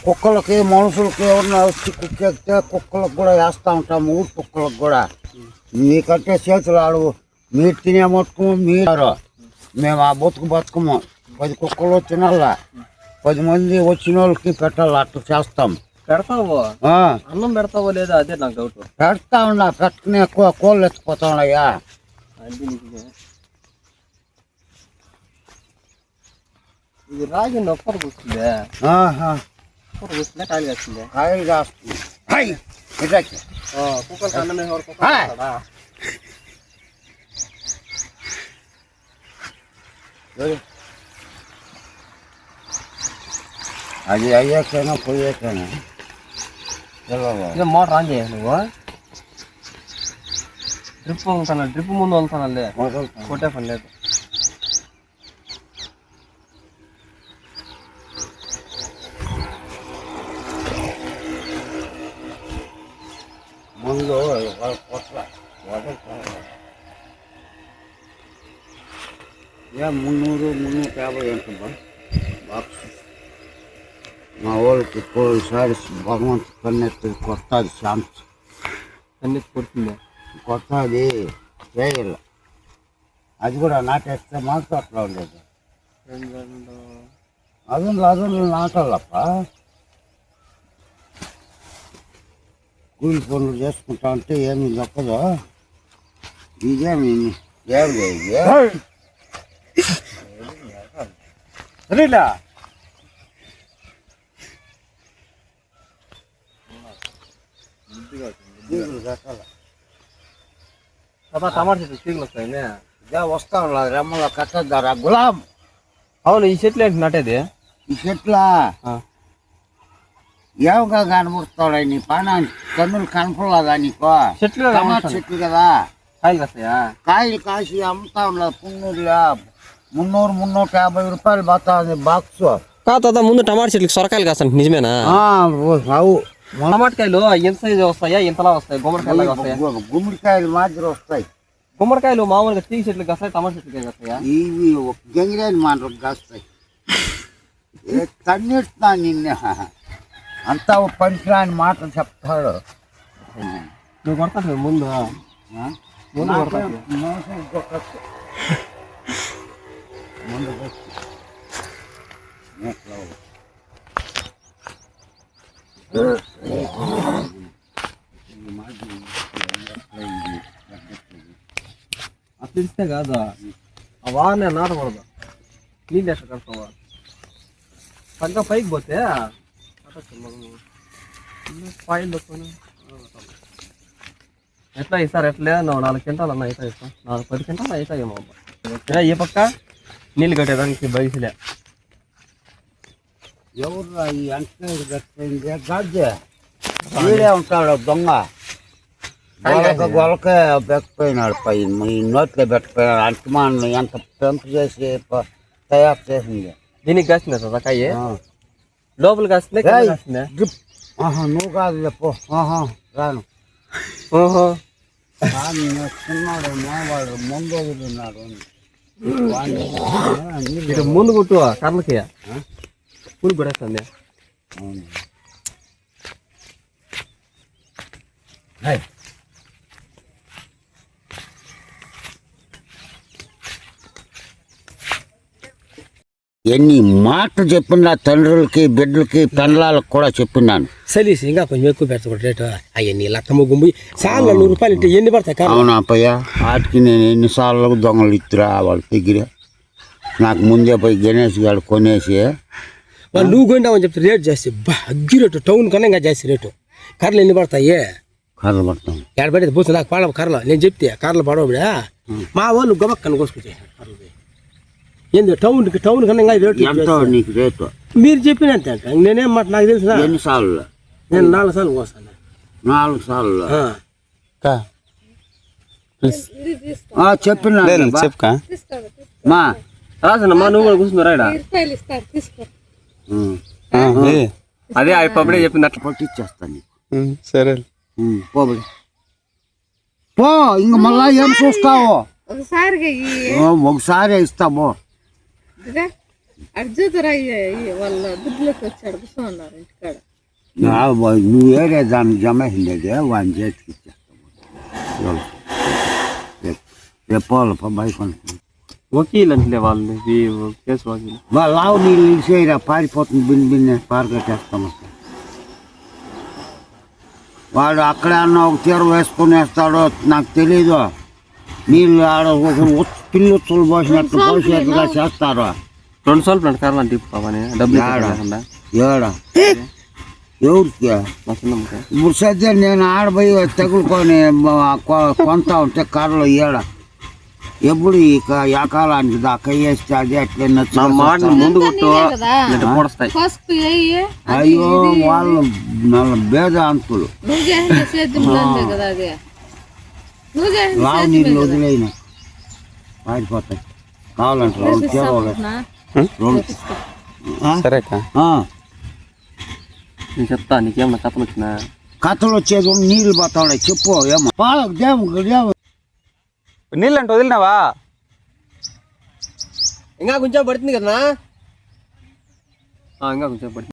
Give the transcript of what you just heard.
కుక్కలకి మనుషులకి ఎవరన్నా వచ్చి కుక్క ఎక్కితే కుక్కలకు కూడా వేస్తూ ఉంటాము, ఊరు కుక్కలకు కూడా. మీకంటే చేతులు ఆడు, మీరు తినే మట్టుకు మీరు, మేము ఆ బతుకము 10 కుక్కలు తినాలా, 10 మంది వచ్చిన వాళ్ళకి పెట్టాలి, అట్లా చేస్తాం. పెడతావు? అన్నం పెడతావో లేదా అదే నాకు డౌట్. పెడతా ఉన్నా, పెట్టుకునే కోళ్ళు ఎత్తిపోతా ఉన్నాయా. ఇది రాగి నొప్పర కూర్చుందే, కూర్చుందా కాయలు కాస్తుంది? కాయలు కాస్తుంది. కుక్కలకి అన్నమే అది అయ్యాకైనా పోయాకైనా మోటార్ ఆన్ చేయాలి నువ్వు. డ్రిప్ ముందు వెళ్తానల్లే, కొట్టే పని లేదు. ముందు 300-350 ఎంత బాక్స్. మా వాళ్ళకి పోయినసారి భగవంతు కన్నెత్తి కొత్తది ఛాన్స్, కన్నెత్తి కొడుతుంది, కొత్తది వేయాల. అది కూడా నాటేస్తే మాకు అట్లా ఉండేది. అదులు నాటాలప్ప. కూలి పనులు చేసుకుంటా ఉంటే ఏమి చెప్పదు. ఇదేమి సరేలా టమాటా చెట్లు తీగలు వస్తాయి, వస్తా ఉన్నది రెమ్మలో కట్టద్దారా గులాం. అవును, ఈ చెట్లు ఏంటి నాటేది? ఈ చెట్లా ఏమగా కనబడుతాడు నీ పానానికి, కన్నులు కనపడలేదా నీకు? చెట్లు టమాటా చెట్లు కదా, కాయలు కాస్తాయా? కాయలు కాసి అమ్ముతా ఉన్నది పున్నూరులో 300-350 రూపాయలు పోతా ఉంది బాక్స్. కాదా ముందు టమాటా చెట్లకి సొరకాయలు కాస్తాను, నిజమేనా? అవు టమాటకాయలు ఎంత సైజు వస్తాయా, ఇంతలా వస్తాయి? గుమ్మడికాయలు వస్తాయి? గుమ్మడికాయలు మాదిరి వస్తాయి. గుమ్మడికాయలు మామూలుగా తీగ చెట్లకి కాస్తాయి, టమాటా చెట్లకి కాస్తాయా? ఇవి గంగిరేని మాటలకు కాస్తాయి. కన్నెడుతా నిన్న అంతా పనికిరాని మాటలు చెప్తాడు. నువ్వు కొడతావు ముందు కొడతావు. అది తెలిస్తే కాదా ఆ వారనే నాటకూడదు. నీళ్ళు ఎట్లా కడతావా? పక్క పైకి పోతే పాయిల్ ఎట్లా ఇస్తారు? ఎట్లా నువ్వు 4 క్వింటాలు అన్న అవుతాయి, 10 క్వింటాలు అవుతాయేమో. ఏ పక్క నీళ్ళు కట్టేదానికి బయసులే. ఎవరు ఈ అంటే గాజే వీడే ఉంటాడు దొంగ, గొలక పెట్టిపోయినాడు పైన, ఈ నోట్లో పెట్టిపోయినాడు. అంటమాను ఎంత పెంపు చేసి తయారు చేసింది. దీనికి కాసిందా సార్ కాయ? లోపల కాసిందే కాసిందే? నువ్వు కాదు చెప్పు. రాను. ఓహో, చిన్నాడు మావాడు ముందు వదిలిన్నాడు. ఇటు ముందు కుట్టువా కర్రలకి పూలు పడేస్తుంది. అవును, ఎన్ని మాటలు చెప్పినా తండ్రులకి బిడ్డలకి పెండ్లాలకు కూడా చెప్పినాను. సలీసి ఇంకా కొంచెం ఎక్కువ పెడతాడు రేటు. అవన్నీ లక్కమ్మ గుంపు సార్లు 100 రూపాయలు ఇస్తే ఎన్ని పడతాయి? అవునా అప్పయ్య, వాటికి నేను ఎన్నిసార్లు దొంగలు ఇస్తురా వాళ్ళ దగ్గర. నాకు ముందే పోయి గణేష్ గారు కొనేసి వాళ్ళు నువ్వు కొంటామని చెప్తే రేటు చేస్తే అగ్గి రేటు, టౌన్ కన్నా ఇంకా చేస్తే రేటు. కర్రలు ఎన్ని పడతాయి? కర్రలు పడతాం ఎక్కడ పడేది పోతుంది నాకు పడవ కర్రలు. నేను చెప్తే కర్రలు పడవడా మా వాళ్ళు గొబక్కని కోసుకొచ్చాయి. ఏంది టౌన్ కన్నా ఇంకా రేటు నీకు రేటు మీరు చెప్పినంత. నేనేం మాట నాకు తెలుసు. ఎన్నిసార్లు? నేను 4 సార్లు కోస్తాను. 4 సార్లు చెప్పిన చెప్పుకా మా రాసమ్మా, నువ్వు కూడా కూర్చున్నారా? అదే అప్పుడే చెప్పింది, అట్లా పట్టిచ్చేస్తాను. సరే పోబడి పో, ఇంక మళ్ళా ఏం చూస్తావు? ఒకసారి ఇస్తాము. అర్జుతరా వాళ్ళ దుడ్లోకి వచ్చాడు కూర్చోన్నారు ఇంటికాడ. నువ్వు వేరే దాన్ని జమ అయిందే వాడిని చేతికి ఇచ్చేస్తాము. రేపు పోవాలి బయట వకీలు అంటే వాళ్ళు కేసు వకీలు వాళ్ళు లావు నీళ్ళు ఇసేయరా పారిపోతుంది బిన్ని పారగట్టేస్తాము. వాడు అక్కడే అన్న ఒక తీర వేసుకొని వేస్తాడో నాకు తెలీదు. నీళ్ళు ఆడ ఒక పిల్లుచ్చులు పోసినట్టు పోసేట్టుగా చేస్తారు. 2 సార్లు ప్లాంట్ కార్లు అంటే ఇప్పుకోవని డబ్బులు ఏడా ఎవరికి ఇప్పుడు సద్య నేను ఆడపోయి తగులుకొని కొంత ఉంటే కర్రలు ఏడ ఎప్పుడు ఇక కాలానికి దాకా వేస్తే అది అట్లే ముందు పొడుస్తాయి. అయ్యో వాళ్ళు నల్ల భేద అంతులు లావు నీళ్ళు వదిలేన పారిపోతాయి. కావాలంటే సరే నేను చెప్తా నీకేమన్నా కథలు వచ్చినా. కథలు వచ్చేది నీళ్ళు పోతా ఉన్నాయి చెప్పు. ఏమో నీళ్ళు అంటే వదిలినావా? ఇంకా కొంచెం పడుతుంది కదా, ఇంకా కొంచెం పడుతుంది.